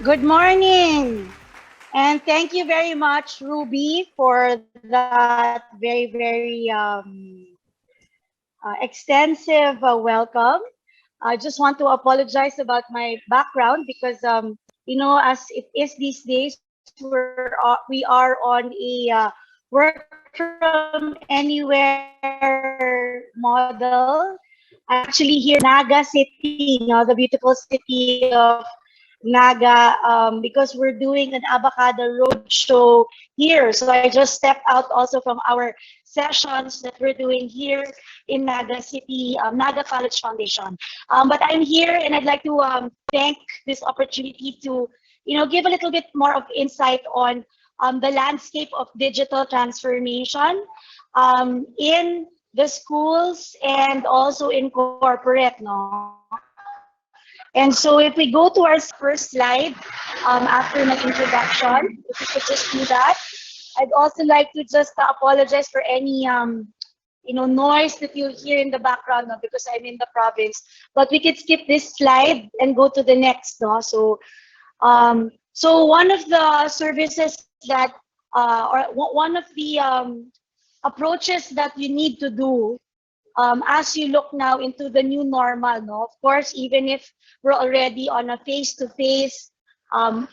Good morning. And thank you very much, Ruby, for that very extensive welcome. I just want to apologize about my background because, as it is these days, we are on a work from anywhere model. I'm actually here in Naga City, the beautiful city of Naga, because we're doing an Abakada Roadshow here. So I just stepped out also from our sessions that we're doing here in Naga City, Naga College Foundation. But I'm here and I'd like to thank this opportunity to, give a little bit more of insight on the landscape of digital transformation in the schools and also in corporate, no? And so if we go to our first slide, after my introduction, if you could just do that. I'd also like to just apologize for any noise that you hear in the background, no, because I'm in the province. But we could skip this slide and go to the next, no. So one of the services that one of the approaches that you need to do as you look now into the new normal, no? Of course, even if we're already on a face-to-face um,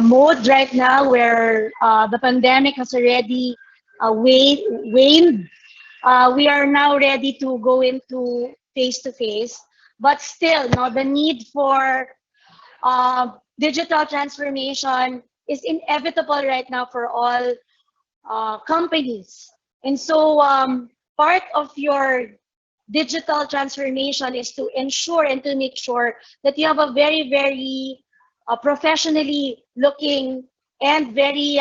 mode right now, where the pandemic has already waned, we are now ready to go into face-to-face. But still, no, the need for digital transformation is inevitable right now for all companies. And so part of your digital transformation is to ensure and to make sure that you have a very professionally looking and very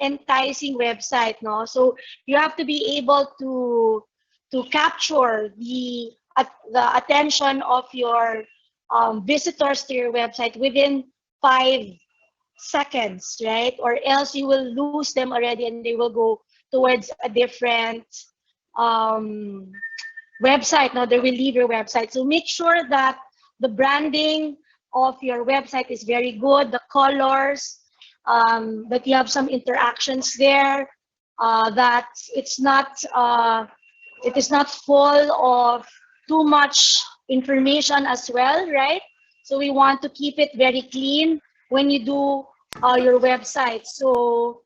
enticing website, no? So you have to be able to capture the attention of your visitors to your website within 5 seconds, right? Or else you will lose them already and they will go towards a different um, website. No, they will leave your website. So make sure that the branding of your website is very good, the colors, that you have some interactions there, that it is not full of too much information as well, right? So we want to keep it very clean when you do your website. So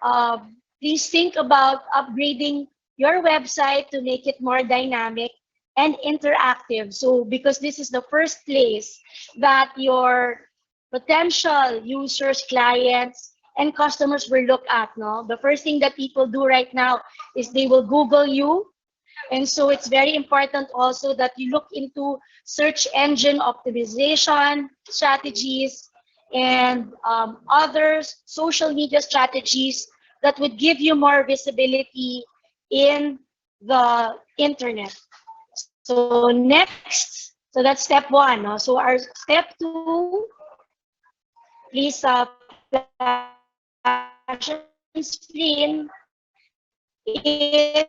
uh, please think about upgrading your website to make it more dynamic and interactive. So because this is the first place that your potential users, clients, and customers will look at, no? The first thing that people do right now is they will Google you. And so it's very important also that you look into search engine optimization strategies and other social media strategies that would give you more visibility in the internet. So next, so that's step one. No? So our step two, please flash your screen, is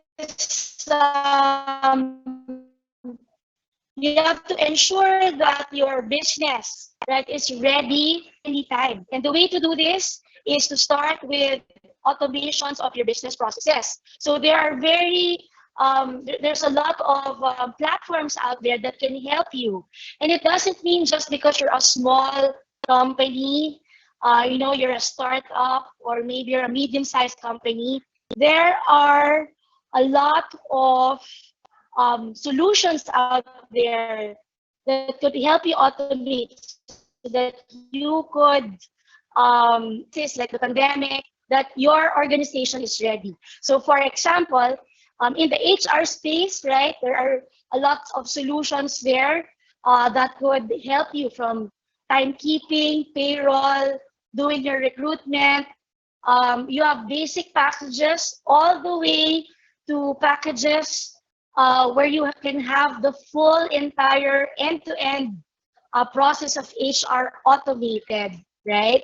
you have to ensure that your business, right, is ready anytime. And the way to do this is to start with automations of your business processes. So there are there's a lot of platforms out there that can help you. And it doesn't mean just because you're a small company, you're a startup or maybe you're a medium-sized company. There are a lot of solutions out there that could help you automate so that you could this like the pandemic, that your organization is ready. So for example, in the HR space, right, there are a lot of solutions there that could help you from timekeeping, payroll, doing your recruitment. You have basic packages all the way to packages where you can have the full entire end-to-end process of HR automated, right?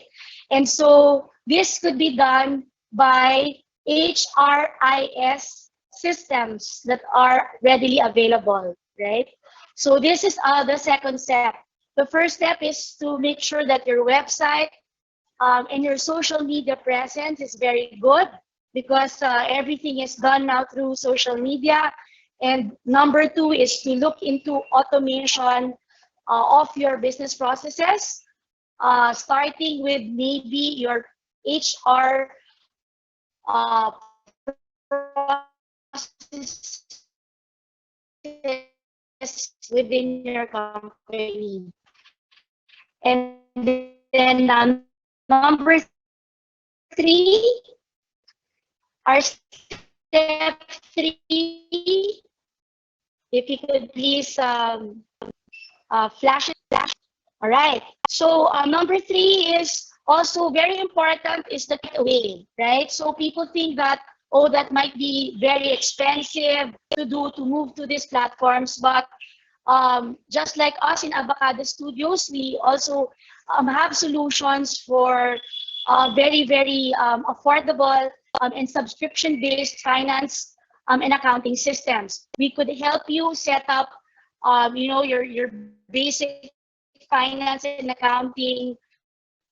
And so this could be done by HRIS systems that are readily available, right? So this is the second step. the first step is to make sure that your website and your social media presence is very good, because everything is done now through social media. And number two is to look into automation of your business processes, starting with maybe your HR within your company. And then number three, our step three, if you could please flash it. All right. So number three is also very important, is the away, right? So people think that, oh, that might be very expensive to move to these platforms, but just like us in Abakada Studios, we also have solutions for very affordable and subscription-based finance and accounting systems. We could help you set up, your basic finance and accounting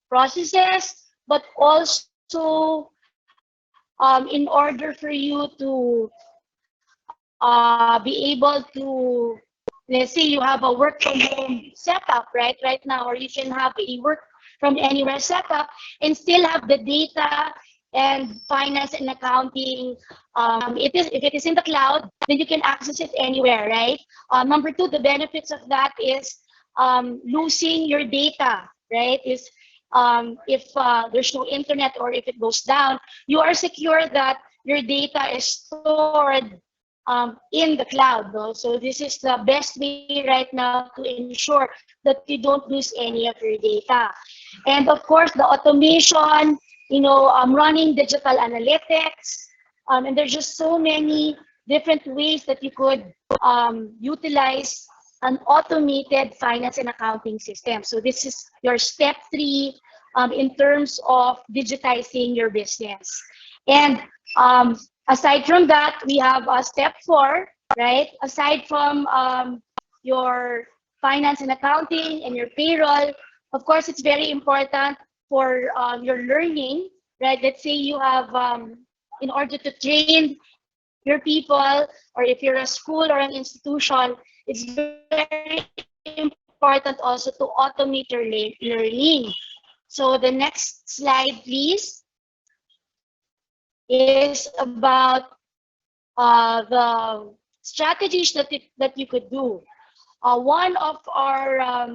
processes, but also in order for you to be able to, let's say you have a work from home setup right now, or you can have a work from anywhere setup and still have the data and finance and accounting. If it is in the cloud, then you can access it anywhere, right? Number two, the benefits of that is losing your data, right? Is if there's no internet or if it goes down, you are secure that your data is stored in the cloud. No? So this is the best way right now to ensure that you don't lose any of your data. And of course, the automation, running digital analytics, and there's just so many different ways that you could utilize an automated finance and accounting system. So this is your step three in terms of digitizing your business. And aside from that, we have step four, right? Aside from your finance and accounting and your payroll, of course, it's very important for your learning, right? Let's say you have, in order to train your people, or if you're a school or an institution, it's very important also to automate your learning. So the next slide, please, is about the strategies that you could do. One of our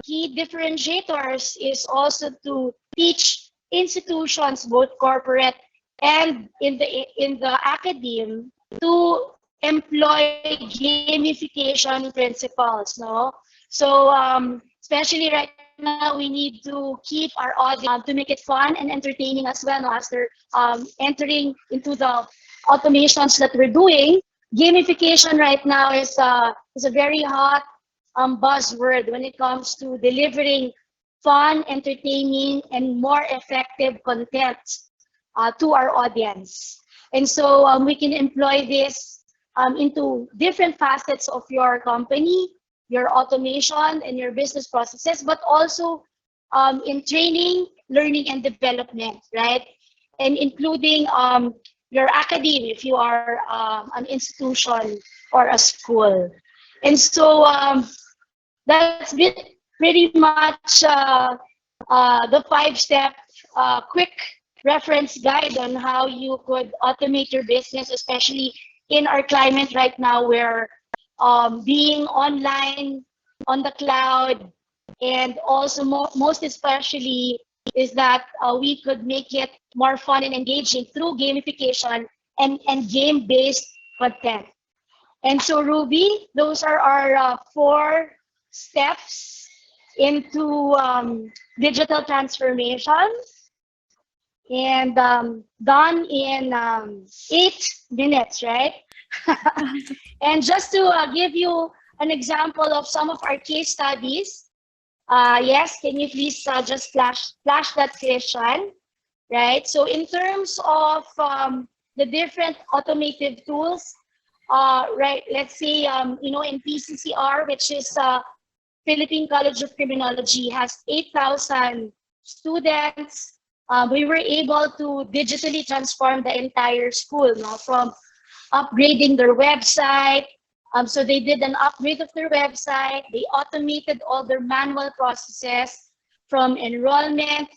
key differentiators is also to teach institutions, both corporate and in the academe, to employ gamification principles. No, so especially right now, we need to keep our audience to make it fun and entertaining as well. No, as they're entering into the automations that we're doing, gamification right now is a very hot buzzword when it comes to delivering fun, entertaining, and more effective content to our audience. And so we can employ this into different facets of your company, your automation, and your business processes, but also in training, learning, and development, right? And including your academe, if you are an institution or a school. And so that's been pretty much the five-step quick reference guide on how you could automate your business, especially in our climate right now, where being online, on the cloud, and also most especially is that we could make it more fun and engaging through gamification and game-based content. And so, Ruby, those are our 4 steps into digital transformation, and done in 8 minutes, right? And just to give you an example of some of our case studies, yes, can you please just flash that session, right? So in terms of the different automated tools, right, let's say, in PCCR, which is Philippine College of Criminology has 8,000 students. We were able to digitally transform the entire school, no, from upgrading their website. So they did an upgrade of their website. They automated all their manual processes from enrollment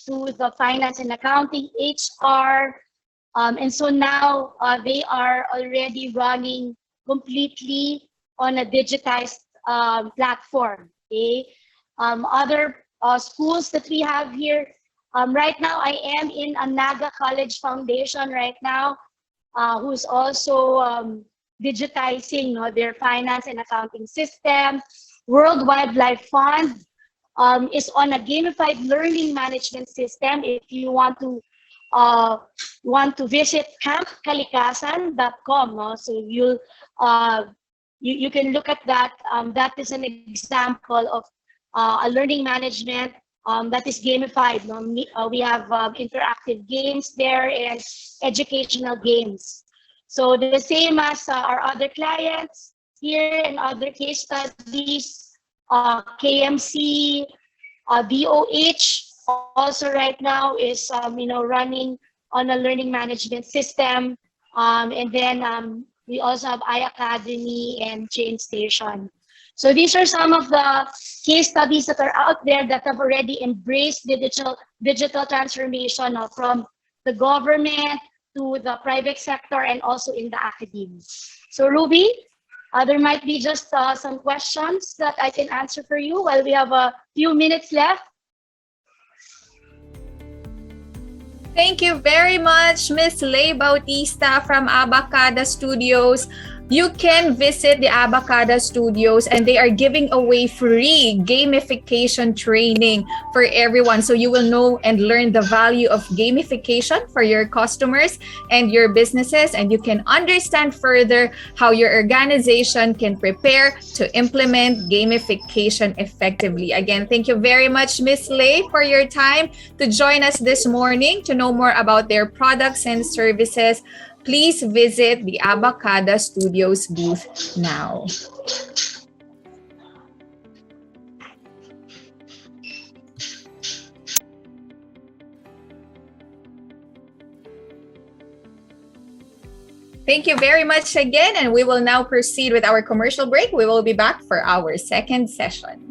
to the finance and accounting, HR. And so now they are already running completely on a digitized platform. Okay. Other schools that we have here. Right now, I am in a Naga College Foundation right now, who's also digitizing, their finance and accounting system. World Wildlife Fund is on a gamified learning management system. If you want to visit campkalikasan.com, so you can look at that. That is an example of a learning management that is gamified. We have interactive games there and educational games. So the same as our other clients here and other case studies, KMC, VOH also right now is running on a learning management system, and then we also have iAcademy and Chain Station. So these are some of the case studies that are out there that have already embraced digital transformation from the government to the private sector and also in the academe. So Ruby, there might be just some questions that I can answer for you while we have a few minutes left. Thank you very much, Ms. Lei Bautista from Abakada Studios. You can visit the Abakada Studios and they are giving away free gamification training for everyone. So you will know and learn the value of gamification for your customers and your businesses, and you can understand further how your organization can prepare to implement gamification effectively. Again, thank you very much, Ms. Lei, for your time to join us this morning. To know more about their products and services, please visit the Abakada Studios booth now. Thank you very much again, and we will now proceed with our commercial break. We will be back for our second session.